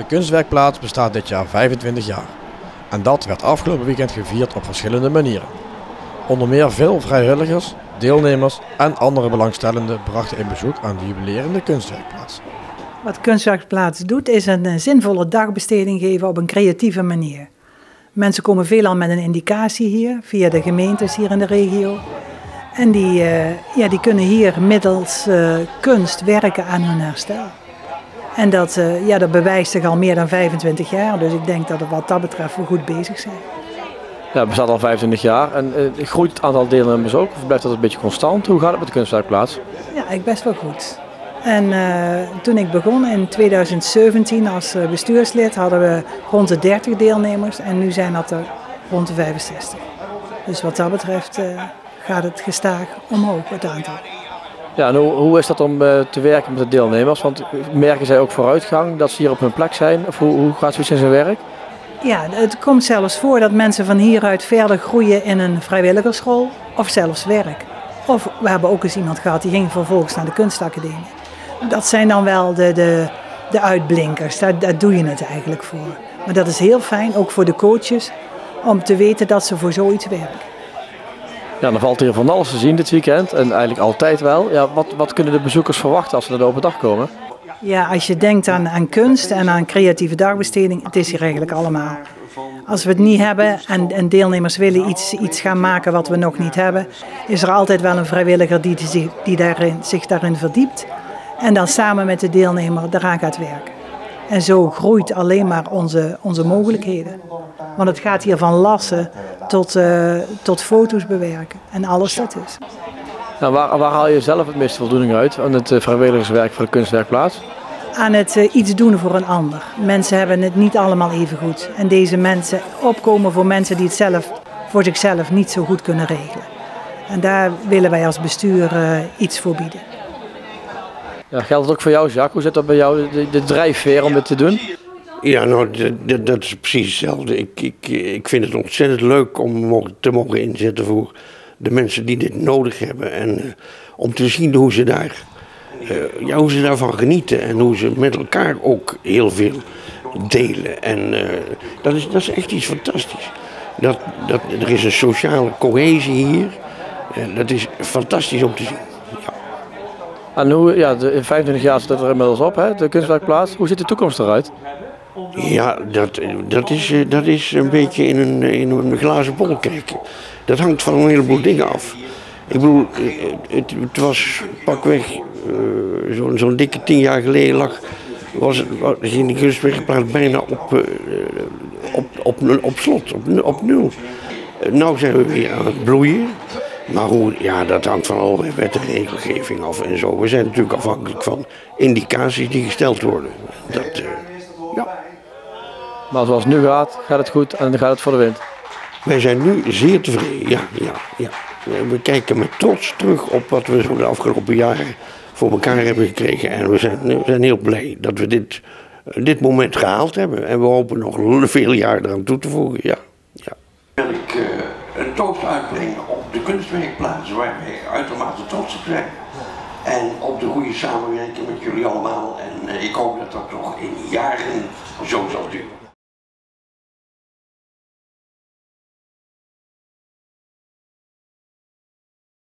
De kunstwerkplaats bestaat dit jaar 25 jaar. En dat werd afgelopen weekend gevierd op verschillende manieren. Onder meer veel vrijwilligers, deelnemers en andere belangstellenden brachten een bezoek aan de jubilerende kunstwerkplaats. Wat Kunstwerkplaats doet is een zinvolle dagbesteding geven op een creatieve manier. Mensen komen veelal met een indicatie hier, via de gemeentes hier in de regio. En die kunnen hier middels kunst werken aan hun herstel. En dat bewijst zich al meer dan 25 jaar, dus ik denk dat we wat dat betreft we goed bezig zijn. Ja, het bestaat al 25 jaar en groeit het aantal deelnemers ook? Of blijft dat een beetje constant? Hoe gaat het met de kunstwerkplaats? Ja, best wel goed. En toen ik begon in 2017 als bestuurslid hadden we rond de 30 deelnemers en nu zijn dat er rond de 65. Dus wat dat betreft gaat het gestaag omhoog, het aantal. Ja, en hoe is dat om te werken met de deelnemers? Want merken zij ook vooruitgang dat ze hier op hun plek zijn? Of hoe gaat zoiets in zijn werk? Ja, het komt zelfs voor dat mensen van hieruit verder groeien in een vrijwilligerschool of zelfs werk. Of we hebben ook eens iemand gehad die ging vervolgens naar de kunstacademie. Dat zijn dan wel de uitblinkers, daar doe je het eigenlijk voor. Maar dat is heel fijn, ook voor de coaches, om te weten dat ze voor zoiets werken. Ja, dan valt hier van alles te zien dit weekend en eigenlijk altijd wel. Ja, wat kunnen de bezoekers verwachten als ze naar de open dag komen? Ja, als je denkt aan kunst en aan creatieve dagbesteding, het is hier eigenlijk allemaal. Als we het niet hebben en deelnemers willen iets gaan maken wat we nog niet hebben, is er altijd wel een vrijwilliger die zich daarin verdiept. En dan samen met de deelnemer daaraan gaat werken. En zo groeit alleen maar onze mogelijkheden. Want het gaat hier van lassen tot foto's bewerken en alles dat is. Nou, waar haal je zelf het meeste voldoening uit aan het vrijwilligerswerk voor de kunstwerkplaats? Aan het iets doen voor een ander. Mensen hebben het niet allemaal even goed. En deze mensen opkomen voor mensen die het voor zichzelf niet zo goed kunnen regelen. En daar willen wij als bestuur iets voor bieden. Ja, geldt het ook voor jou, Jacques? Hoe zit dat bij jou, de drijfveer om dit te doen? Ja, nou, dat is precies hetzelfde. Ik vind het ontzettend leuk om te mogen inzetten voor de mensen die dit nodig hebben. En om te zien hoe ze daarvan genieten en hoe ze met elkaar ook heel veel delen. En dat is echt iets fantastisch. Er is een sociale cohesie hier. Dat is fantastisch om te zien. Ja. En in 25 jaar zit het er inmiddels op, hè, de kunstwerkplaats. Hoe ziet de toekomst eruit? Ja, dat is een beetje in een glazen bol kijken. Dat hangt van een heleboel dingen af. Ik bedoel, het was pakweg zo'n dikke 10 jaar geleden ging die kunstwerkplaats bijna op slot, op nul. Nou zijn we weer aan het bloeien. Maar dat hangt van allerlei wet en regelgeving af en zo. We zijn natuurlijk afhankelijk van indicaties die gesteld worden. Maar zoals het nu gaat het goed en dan gaat het voor de wind. Wij zijn nu zeer tevreden, ja. We kijken met trots terug op wat we zo de afgelopen jaren voor elkaar hebben gekregen. En we zijn heel blij dat we dit moment gehaald hebben. En we hopen nog veel jaren eraan toe te voegen, ja. Wil ik een toast uitbrengen op de kunstwerkplaats waar wij uitermate trots op zijn. En op de goede samenwerking met jullie allemaal. En ik hoop dat dat nog in jaren zo zal duren.